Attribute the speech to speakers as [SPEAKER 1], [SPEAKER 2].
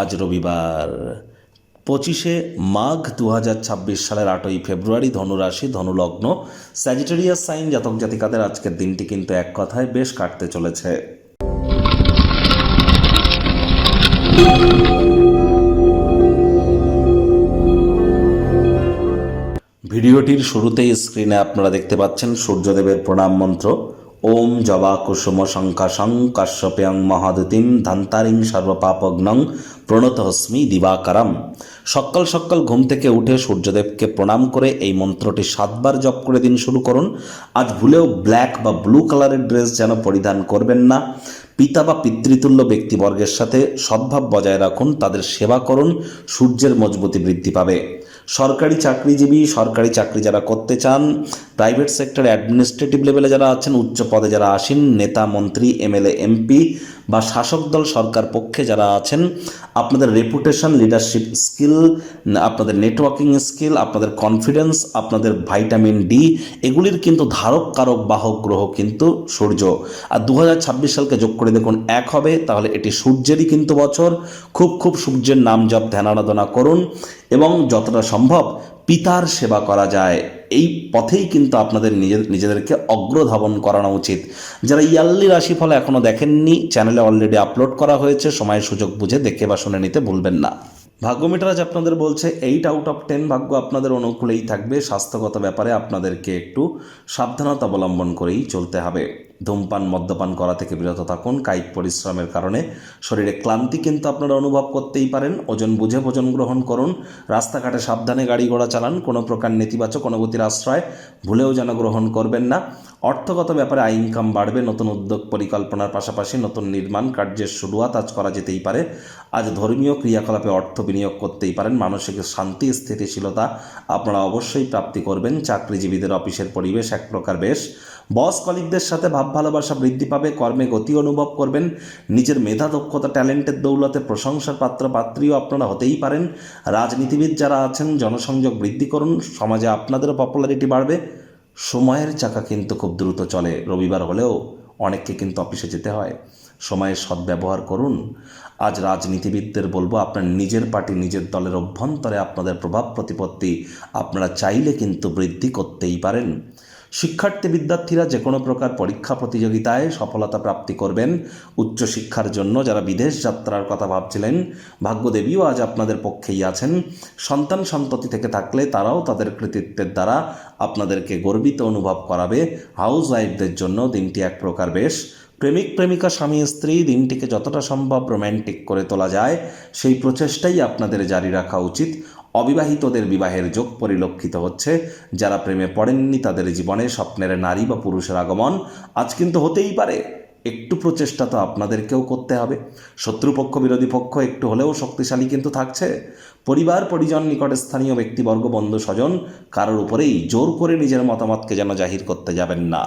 [SPEAKER 1] আজ রবিবার 25শে মাঘ 2026 সালের 8ই ফেব্রুয়ারি, ধনুরাশি, ধনুলগ্ন, স্যাজিটেরিয়াস সাইন জাতক জাতিকাদের আজকের দিনটি কিন্তু এক কথায় বেশ কাটতে চলেছে। ভিডিওটির শুরুতেই স্ক্রিনে আপনারা দেখতে পাচ্ছেন সূর্যদেবের প্রণাম মন্ত্র। ওম জবা কুসুম শঙ্কাশং কাশ্যপেয়ং মহাদুতিম ধান্তারিং সর্বপাপগ্নং প্রণতহস্মি দিবাকারম। সকাল সকাল ঘুম থেকে উঠে সূর্যদেবকে প্রণাম করে এই মন্ত্রটি 7 বার জপ করে দিন শুরু করুন। আজ ভুলেও ব্ল্যাক বা ব্লু কালারের ড্রেস যেন পরিধান করবেন না। পিতা বা পিতৃতুল্য ব্যক্তিবর্গের সাথে সদ্ভাব বজায় রাখুন, তাদের সেবা করুন, সূর্যের মজবুতি বৃদ্ধি পাবে। সরকারি চাকরিজীবী, সরকারি চাকরি যারা করতে চান, প্রাইভেট সেক্টরে অ্যাডমিনিস্ট্রেটিভ লেভেলে যারা আছেন, উচ্চ পদে যারা আসেন, নেতা, মন্ত্রী, এমএলএ, এমপি বা শাসক দল সরকার পক্ষে যারা আছেন, আপনাদের রেপুটেশন, লিডারশিপ স্কিল, আপনাদের নেটওয়ার্কিং স্কিল, আপনাদের কনফিডেন্স, আপনাদের ভাইটামিন ডি, এগুলির কিন্তু ধারক কারক বাহক গ্রহ কিন্তু সূর্য। আর 2026 সালকে যোগ করে দেখুন 1 হবে, তাহলে এটি সূর্যেরই কিন্তু বছর। খুব সূর্যের নাম জপ ধ্যান আরাধনা করুন এবং যতটা সম্ভব পিতার সেবা করা যায় এই পথেই কিন্তু আপনাদের নিজেদেরকে অগ্রধাবন করানো উচিত। যারা ইয়ারলি রাশিফল এখনও দেখেননি, চ্যানেলে অলরেডি আপলোড করা হয়েছে, সময় সুযোগ বুঝে দেখে বা শুনে নিতে ভুলবেন না। ভাগ্যমিটার আজ আপনাদের বলছে 8 আউট অফ 10 ভাগ্য আপনাদের অনুকূলেই থাকবে। স্বাস্থ্যগত ব্যাপারে আপনাদেরকে একটু সাবধানতা অবলম্বন করেই চলতে হবে। ধূমপান, মদ্যপান করা থেকে বিরত থাকুন। কায়িক পরিশ্রমের কারণে শরীরে ক্লান্তি কিন্তু আপনারা অনুভব করতেই পারেন। ওজন বুঝে ভোজন গ্রহণ করুন। রাস্তাঘাটে সাবধানে গাড়ি ঘোড়া চালান। কোনো প্রকার নেতিবাচক অনুভূতির আশ্রয় ভুলেও যেন গ্রহণ করবেন না। অর্থগত ব্যাপারে আয় ইনকাম বাড়বে। নতুন উদ্যোগ পরিকল্পনার পাশাপাশি নতুন নির্মাণ কার্যের শুরুয়াত আজ করা যেতেই পারে। আজ ধর্মীয় ক্রিয়াকলাপে অর্থ বিনিয়োগ করতেই পারেন। মানসিক শান্তি, স্থিতিশীলতা আপনারা অবশ্যই প্রাপ্তি করবেন। চাকরিজীবীদের অফিসের পরিবেশ এক প্রকার বেশ। বস কলিগদের সাথে ভাব ভালোবাসা বৃদ্ধি পাবে। কর্মে গতি অনুভব করবেন। নিজের মেধা, দক্ষতা, ট্যালেন্টের দৌলতে প্রশংসার পাত্র পাত্রীও আপনারা হতেই পারেন। রাজনীতিবিদ যারা আছেন জনসংযোগ বৃদ্ধি করুন। সমাজে আপনাদেরও পপুলারিটি বাড়বে। সময়ের চাকা কিন্তু খুব দ্রুত চলে। রবিবার হলেও অনেককে কিন্তু অফিসে যেতে হয়। সময়ের সদ্ব্যবহার করুন। আজ রাজনীতিবিদদের বলবো, আপনার নিজের পার্টি, নিজের দলের অভ্যন্তরে আপনাদের প্রভাব প্রতিপত্তি আপনারা চাইলে কিন্তু বৃদ্ধি করতেই পারেন। শিক্ষার্থী বিদ্যার্থীরা যে কোনো প্রকার পরীক্ষা প্রতিযোগিতায় সফলতা প্রাপ্তি করবেন। উচ্চশিক্ষার জন্য যারা বিদেশ যাত্রার কথা ভাবছিলেন, ভাগ্যদেবীও আজ আপনাদের পক্ষেই আছেন। সন্তান সন্ততি থেকে থাকলে তারাও তাদের কৃতিত্বের দ্বারা আপনাদেরকে গর্বিত অনুভব করাবে। হাউস ওয়াইফদের জন্য দিনটি এক প্রকার বেশ। প্রেমিক প্রেমিকা, স্বামী স্ত্রী দিনটিকে যতটা সম্ভব রোম্যান্টিক করে তোলা যায় সেই প্রচেষ্টাই আপনাদের জারি রাখা উচিত। অবিবাহিতদের বিবাহের যোগ পরিলক্ষিত হচ্ছে। যারা প্রেমে পড়েননি তাদের জীবনে স্বপ্নের নারী বা পুরুষের আগমন আজ কিন্তু হতেই পারে। একটু প্রচেষ্টা তো আপনাদেরকেও করতে হবে। শত্রুপক্ষ, বিরোধী পক্ষ একটু হলেও শক্তিশালী কিন্তু থাকছে। পরিবার পরিজন, নিকট স্থানীয় ব্যক্তিবর্গ, বন্ধু স্বজন কারোর উপরেই জোর করে নিজের মতামতকে যেন জাহির করতে যাবেন না।